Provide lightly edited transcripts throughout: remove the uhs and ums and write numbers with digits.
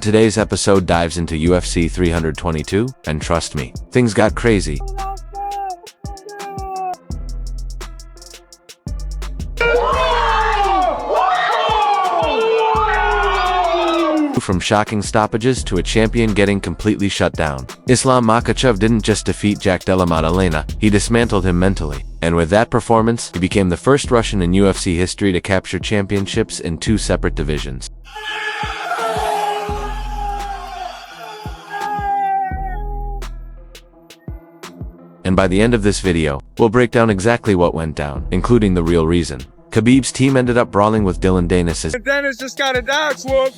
Today's episode dives into UFC 322, and trust me, things got crazy. From shocking stoppages to a champion getting completely shut down, Islam Makhachev didn't just defeat Jack Della Maddalena, he dismantled him mentally. And with that performance, he became the first Russian in UFC history to capture championships in 2 separate divisions. And by the end of this video, we'll break down exactly what went down, including the real reason. Khabib's team ended up brawling with Dillon Danis as Danis just got a dog swoop.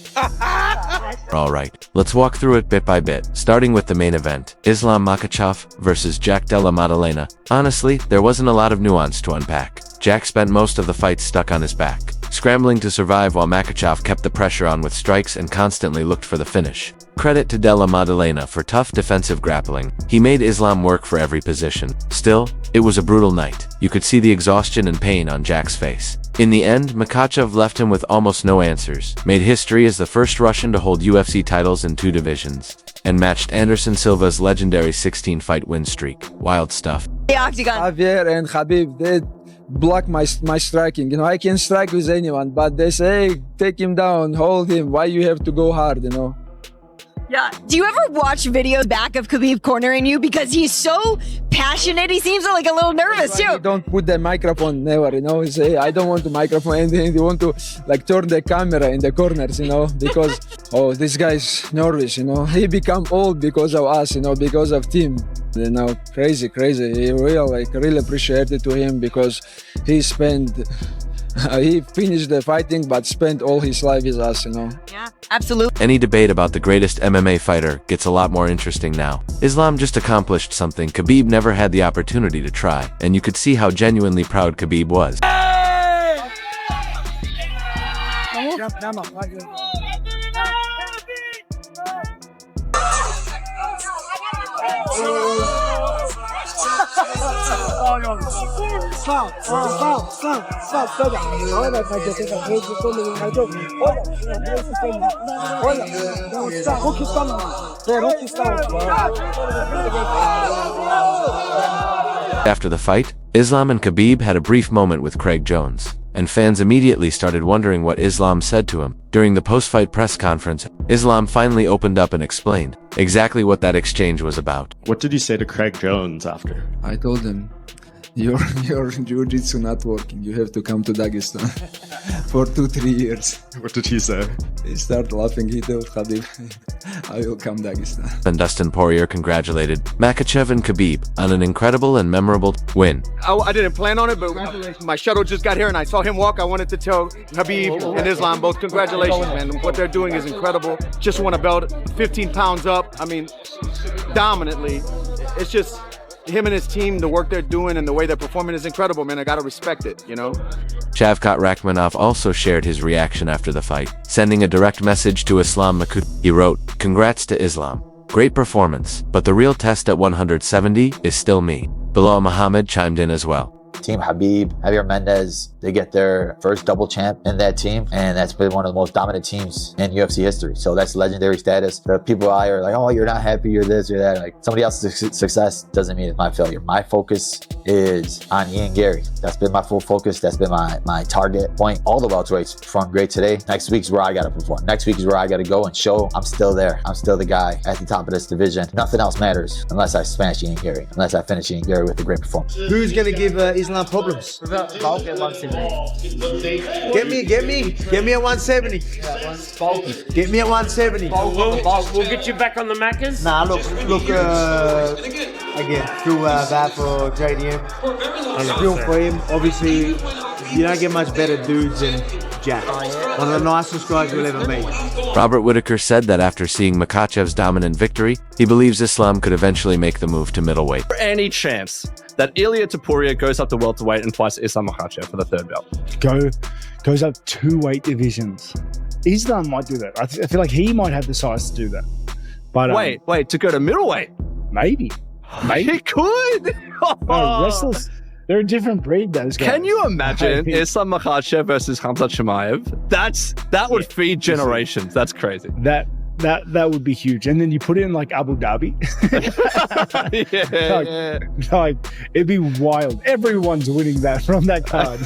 Alright, let's walk through it bit by bit, starting with the main event, Islam Makhachev versus Jack Della Maddalena. Honestly, there wasn't a lot of nuance to unpack. Jack spent most of the fight stuck on his back, scrambling to survive while Makhachev kept the pressure on with strikes and constantly looked for the finish. Credit to Della Maddalena for tough defensive grappling. He made Islam work for every position. Still, it was a brutal night. You could see the exhaustion and pain on Jack's face. In the end, Makhachev left him with almost no answers, made history as the first Russian to hold UFC titles in 2 divisions, and matched Anderson Silva's legendary 16-fight win streak. Wild stuff. The octagon. Javier and Khabib, they block my striking. You know, I can strike with anyone, but they say, hey, take him down, hold him. Why you have to go hard, you know? Yeah. Do you ever watch videos back of Khabib cornering you? Because he's so passionate. He seems like a little nervous too. Don't put the microphone, never, you know. Say, I don't want the microphone, and they want to like turn the camera in the corners, you know, because, oh, this guy's nervous, you know. He become old because of us, you know, because of team. You know, crazy. He really appreciated to him because he spent, he finished the fighting, but spent all his life with us, you know. Yeah, absolutely. Any debate about the greatest MMA fighter gets a lot more interesting now. Islam just accomplished something Khabib never had the opportunity to try, and you could see how genuinely proud Khabib was. After the fight, Islam and Khabib had a brief moment with Craig Jones, and fans immediately started wondering what Islam said to him. During the post-fight press conference, Islam finally opened up and explained exactly what that exchange was about. What did you say to Craig Jones after? I told him, your jiu-jitsu not working. You have to come to Dagestan for 2-3 years. What did he say? He started laughing. He told Khabib, I will come Dagestan. And Dustin Poirier congratulated Makhachev and Khabib on an incredible and memorable win. I didn't plan on it, but my shuttle just got here and I saw him walk. I wanted to tell Khabib and Islam both congratulations, man. What they're doing is incredible. Just won a belt, 15 pounds up. I mean, dominantly. It's just him and his team, the work they're doing and the way they're performing is incredible, man. I gotta respect it, you know? Shavkat Rakhmonov also shared his reaction after the fight, sending a direct message to Islam Makhachev. He wrote, "Congrats to Islam. Great performance, but the real test at 170 is still me." Bilal Muhammad chimed in as well. Team Khabib, Javier Mendez, they get their first double champ in that team, and that's been one of the most dominant teams in UFC history. So that's legendary status. The people out here are like, oh, you're not happy, you're this, you're that. Like, somebody else's success doesn't mean it's my failure. My focus is on Ian Gary. That's been my full focus. That's been my target point. All the welterweights performed great today. Next week's where I got to perform. Next week is where I got to go and show I'm still there. I'm still the guy at the top of this division. Nothing else matters unless I smash Ian Gary, unless I finish Ian Gary with a great performance. Who's going to give Islam problems? Get me at 170. Get me at 170. We'll get you back on the Maccas. Nah, look, again, feel bad for JDM. I feel for him. Obviously, you don't get much better dudes than Jack. One of the nicest guys you'll ever meet. Robert Whitaker said that after seeing Makhachev's dominant victory, he believes Islam could eventually make the move to middleweight. Any chance that Ilia Topuria goes up to welterweight and fights Islam Makhachev for the 3rd belt? Goes up 2 weight divisions. Islam might do that. I feel like he might have the size to do that. But wait, to go to middleweight? Maybe. He could. Wrestlers, they're a different breed, those guys. Can you imagine Islam Makhachev versus Khamzat Chimaev? That would feed generations. That's crazy. That would be huge. And then you put it in like Abu Dhabi. like it'd be wild. Everyone's winning that from that card.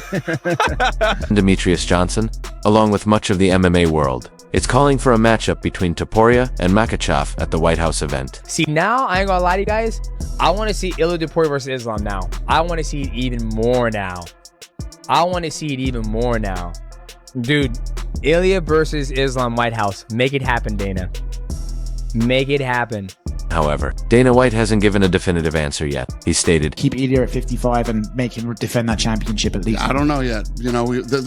Demetrius Johnson, along with much of the MMA world, is calling for a matchup between Topuria and Makhachev at the White House event. See, now, I ain't gonna lie to you guys, I want to see Ilia Topuria versus Islam now. I want to see it even more now. Dude, Ilia versus Islam White House. Make it happen, Dana. Make it happen. However, Dana White hasn't given a definitive answer yet. He stated, keep Ilia at 55 and make him defend that championship at least. I don't know yet. You know,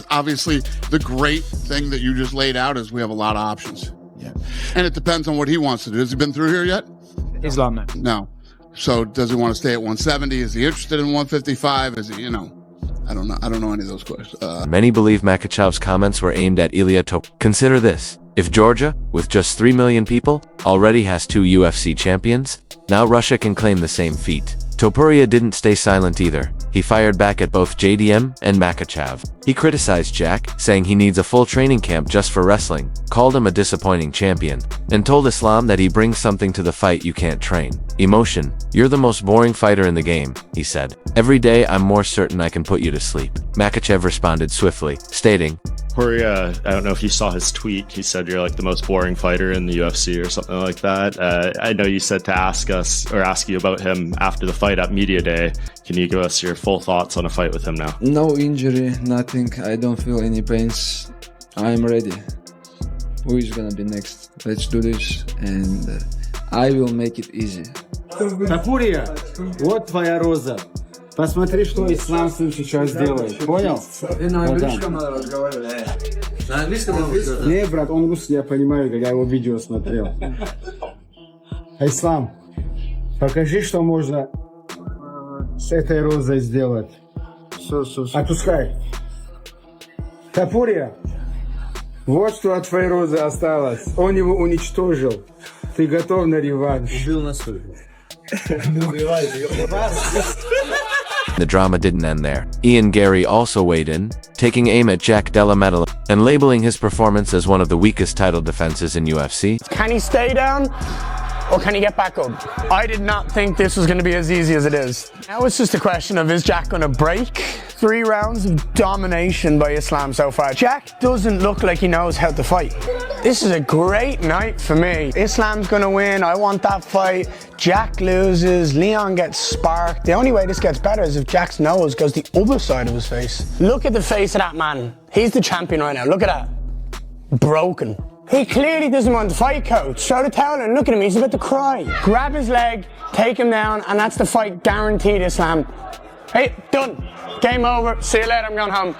obviously the great thing that you just laid out is we have a lot of options. Yeah. And it depends on what he wants to do. Has he been through here yet? Islam, no. No. So does he want to stay at 170? Is he interested in 155? Is he, you know? I don't know. I don't know any of those questions. Many believe Makhachev's comments were aimed at Ilia Topuria. Consider this. If Georgia, with just 3 million people, already has 2 UFC champions, now Russia can claim the same feat. Topuria didn't stay silent either. He fired back at both JDM and Makhachev. He criticized Jack, saying he needs a full training camp just for wrestling, called him a disappointing champion, and told Islam that he brings something to the fight you can't train. Emotion. You're the most boring fighter in the game, he said. Every day I'm more certain I can put you to sleep. Makhachev responded swiftly, stating, Topuria, I don't know if you saw his tweet. He said you're like the most boring fighter in the UFC or something like that. I know you said to ask you about him after the fight at Media Day. Can you give us your full thoughts on a fight with him now? No injury, nothing. I don't feel any pains. I'm ready. Who is gonna be next? Let's do this, and I will make it easy. Topuria, вот твоя роза. Посмотри, что Ислам с ним сейчас делает. Понял? Не, брат, он русский, я понимаю, когда его видео смотрел. Ислам, покажи, что можно с этой розой сделать. Отпускай. Topuria, вот что от твоей розы осталось. Он его уничтожил. Ты готов на реванш? Убил нас. The drama didn't end there. Ian Gary also weighed in, taking aim at Jack Della Maddalena and labeling his performance as one of the weakest title defenses in UFC. Can he stay down or can he get back up? I did not think this was going to be as easy as it is. Now it's just a question of, is Jack going to break? 3 rounds of domination by Islam so far. Jack doesn't look like he knows how to fight. This is a great night for me. Islam's going to win. I want that fight. Jack loses. Leon gets sparked. The only way this gets better is if Jack's nose goes the other side of his face. Look at the face of that man. He's the champion right now. Look at that. Broken. He clearly doesn't want to fight, coach. Show the towel and look at him. He's about to cry. Grab his leg, take him down, and that's the fight guaranteed, Islam. Hey, done. Game over. See you later. I'm going home.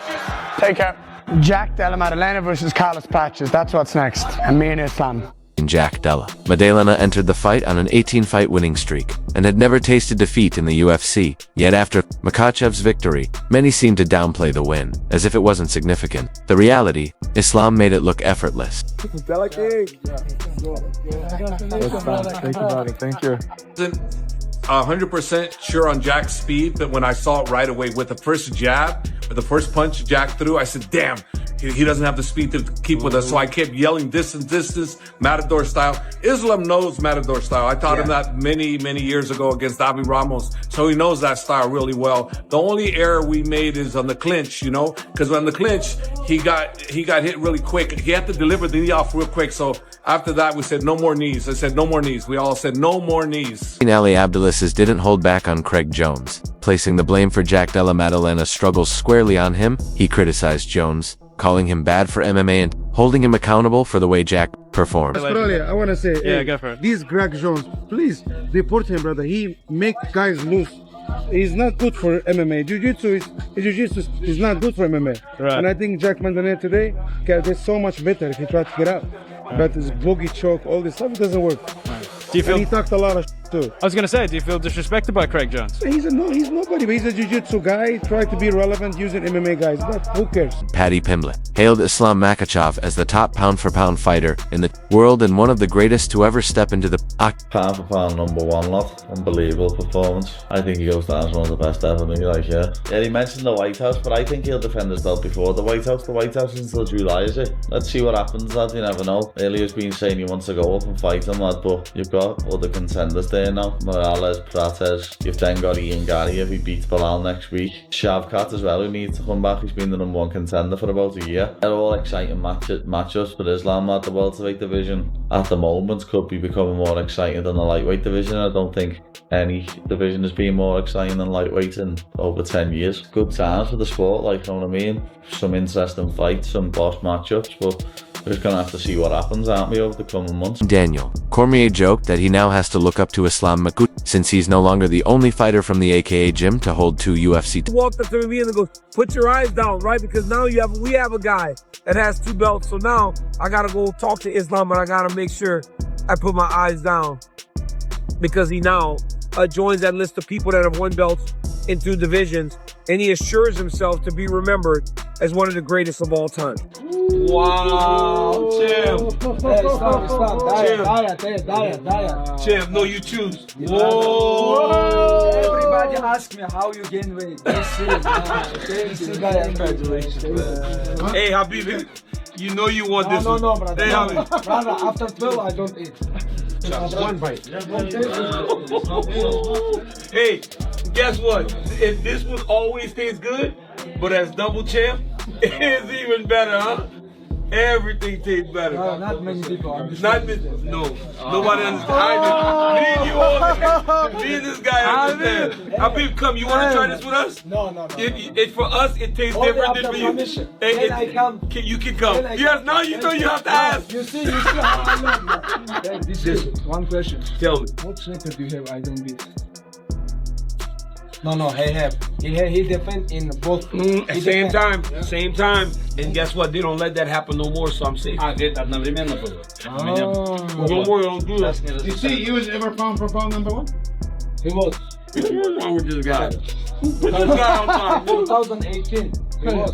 Take care. Jack Della Maddalena versus Carlos Patches. That's what's next. And me and Islam. Jack Della Maddalena entered the fight on an 18-fight winning streak and had never tasted defeat in the UFC. Yet after Makhachev's victory, many seemed to downplay the win, as if it wasn't significant. The reality, Islam made it look effortless. Della King. Thank you. 100% sure on Jack's speed, but when I saw it right away with the first jab, with the first punch Jack threw, I said, damn, he doesn't have the speed to keep with us. So I kept yelling distance, Matador style. Islam knows Matador style. I taught him that many years ago against Abu Ramos. So he knows that style really well. The only error we made is on the clinch, you know, because on the clinch, he got hit really quick. He had to deliver the knee off real quick. So after that, we said no more knees. I said no more knees. We all said no more knees. Ali Abdelaziz didn't hold back on Craig Jones, placing the blame for Jack Della Maddalena's struggles squarely on him. He criticized Jones, calling him bad for MMA and holding him accountable for the way Jack performed. I want to say, yeah, go for it. This Craig Jones, please deport him, brother. He make guys move. He's not good for MMA. Jiu-Jitsu is not good for MMA. Right. And I think Jack Maddalena today can do so much better if he tried to get out. But his boogie choke, all this stuff, it doesn't work. Do you feel? And he talked a lot of too. I was gonna say, do you feel disrespected by Craig Jones? He's nobody, but he's a jiu-jitsu guy. Try to be relevant using MMA guys, but who cares? Paddy Pimblett hailed Islam Makhachev as the top pound-for-pound fighter in the world and one of the greatest to ever step into the pound-for-pound #1 lot. Unbelievable performance. I think he goes down as one of the best ever. Maybe yeah, he mentioned the White House, but I think he'll defend his belt before the White House. The White House is until July, is it? Let's see what happens, lad. You never know. Ilya's been saying he wants to go up and fight him, lad, but you've got other contenders there now. Morales, Prates. You've then got Ian Gary if he beats Bilal next week. Shavkat as well, who needs to come back. He's been the #1 contender for about a year. They're all exciting matchups for Islam at the welterweight division. At the moment, could be becoming more exciting than the lightweight division. I don't think any division has been more exciting than lightweight in over 10 years. Good times for the sport, like, you know what I mean? Some interesting fights, some boss matchups, but we're just going to have to see what happens, aren't we, over the coming months. Daniel Cormier joked that he now has to look up to Islam Makhachev since he's no longer the only fighter from the AKA gym to hold 2 UFC He walked up to me and goes, put your eyes down, right? Because now we have a guy that has 2 belts. So now I got to go talk to Islam, but I got to make sure I put my eyes down because he now joins that list of people that have won belts in 2 divisions, and he assures himself to be remembered as one of the greatest of all time. Wow, Champ. Champ, no, you choose. Whoa. Everybody ask me how you gain weight. Congratulations. Hey, Habibi, you know you want this. No, brother. Hey, Brother, after 12, I don't eat. One bite. Hey, guess what? If this one always tastes good, but as double champ, it's even better, huh? Everything tastes better. Not many people understand. Nobody understands. Me and you all, me and this guy understand. Habib, come, you want to try this with us? No. It for us, it tastes different than for you. Hey, I come. You can come. Yes, now you know you have to ask. You see how I love you. This is one question. Tell me. What record do you have? I don't beat. No, he have. He defend in both. Same time. And guess what? They don't let that happen no more, so I'm safe. Одновременно было. No more, don't do that. You see, he was ever pound for pound #1? He was. What's wrong with this guy? 2018. He was.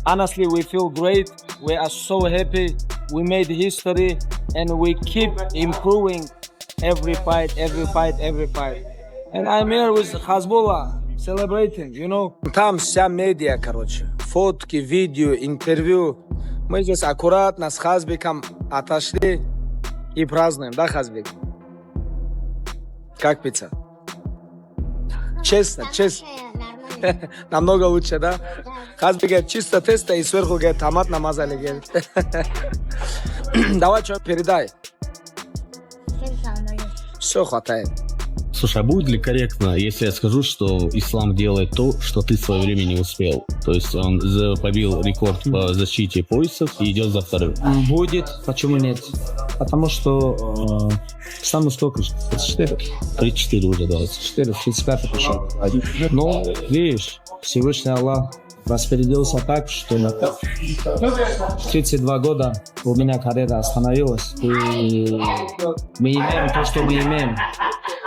Honestly, we feel great. We are so happy. We made history, and we keep improving every fight. And I'm here with Hezbollah, celebrating, you know. Там вся медиа, короче. Фотки, видео, интервью. Мы здесь аккуратно с Хазбиком отошли и празднуем, да, Хазбик? Как пицца? Честно. Намного лучше, да? Хазбик говорит, чисто тесто и сверху, говорит, томат намазали, говорит. Давай что передай. Все хватает. Слушай, а будет ли корректно, если я скажу, что Ислам делает то, что ты в свое время не успел? То есть он побил рекорд по защите поясов и идет за вторым. Будет, почему нет? Потому что самый сколько же? 34 уже, 24, 35 пришел. Но, видишь, Всевышний Аллах распорядился так, что 32 года у меня карьера остановилась. И мы имеем то, что мы имеем.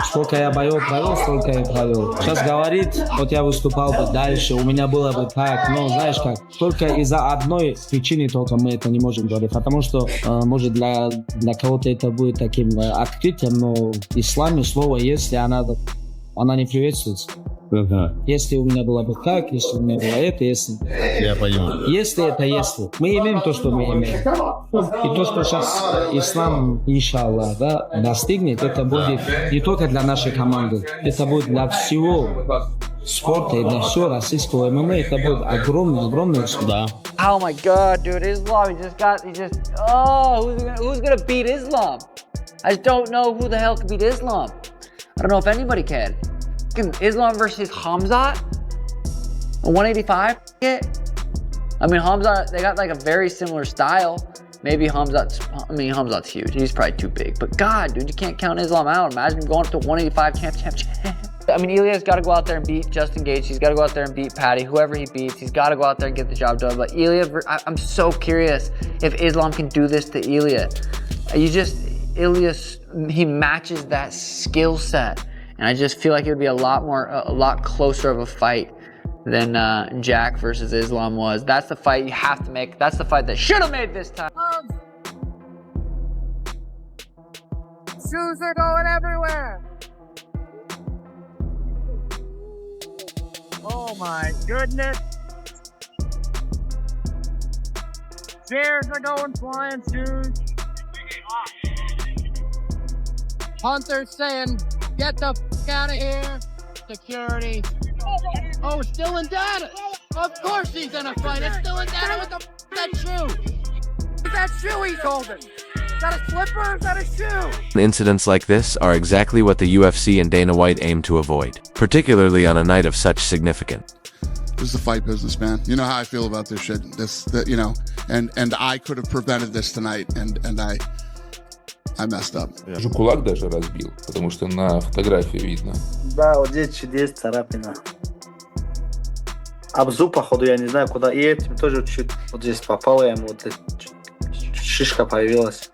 Сколько я боев провел, столько я провел. Сейчас говорит, вот я выступал бы дальше, у меня было бы так, но знаешь как, только из-за одной причины только мы это не можем говорить, потому что, может, для кого-то это будет таким открытием, но в исламе слово «если» она не приветствуется. Если у меня было бы так, если у меня было это, если... Я понимаю. Если это если. Мы имеем то, что мы имеем. И то, что сейчас ислам, иншаллах, да, достигнет, это будет не только для нашей команды, это будет для всего спорта и для всего российского ММА. Это будет огромный успех. Да. Oh my God, dude, Islam, who's gonna beat Islam? I just don't know who the hell can beat Islam. I don't know if anybody can. Islam versus Hamzat, 185. I mean, Hamzat, they got like a very similar style. Maybe Hamzat's huge. He's probably too big. But God, dude, you can't count Islam out. Imagine him going up to 185 champ. I mean, Ilya's got to go out there and beat Justin Gaethje. He's got to go out there and beat Paddy. Whoever he beats, he's got to go out there and get the job done. But Ilya, I'm so curious if Islam can do this to Ilya. Ilya, he matches that skill set. And I just feel like it would be a lot closer of a fight than Jack versus Islam was. That's the fight you have to make. That's the fight that should have made this time. Shoes are going everywhere. Oh my goodness. Chairs are going flying, shoes. Hunter's saying, get the f out of here. Security. Oh, it's Dillon Danis. Of course he's in a fight. It's Dillon Danis with the f that shoe. That shoe he's holding. Is that a slipper or is that a shoe? Incidents like this are exactly what the UFC and Dana White aim to avoid, particularly on a night of such significance. This is the fight business, man. You know how I feel about this shit. You know, and I could have prevented this tonight, and I messed up. Уже кулак даже разбил, потому что на фотографии видно. Да, вот здесь чуть царапина. Обзу, походу, я не знаю, куда. И этим тоже чуть вот здесь попало ему, вот шишка появилась.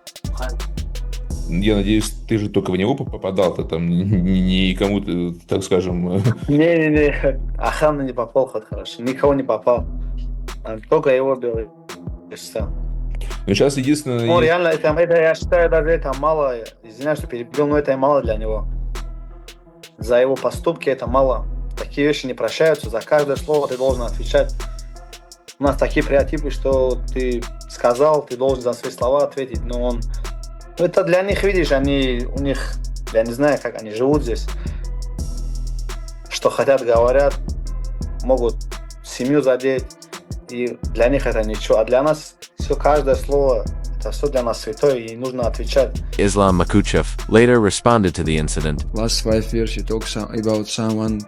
Я надеюсь, ты же только в него попадал, ты там не кому-то, так скажем... Не-не-не, охрана не попал, хоть хорошо, никого не попал. Только его бил и все. Ну, сейчас единственное... Ну, реально, это, я считаю, даже это мало, извиняюсь, что перебил, но это и мало для него. За его поступки это мало. Такие вещи не прощаются, за каждое слово ты должен отвечать. У нас такие стереотипы, что ты сказал, ты должен за свои слова ответить, но он... Это для них, видишь, у них, я не знаю, как они живут здесь. Что хотят, говорят, могут семью задеть, и для них это ничего. А для нас все, каждое слово, это все для нас святое, и нужно отвечать. Islam Makhachev later responded to the incident. Last 5 years you talk about someone,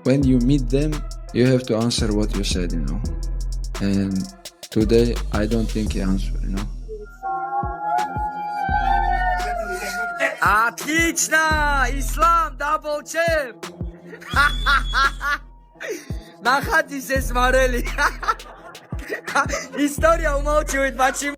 when you meet them, you have to answer what you said, you know. And today, I don't think he answered, you know. Отлично! Ислам, дабл чемп! Нахати се смотрели. История умалчивает, почему.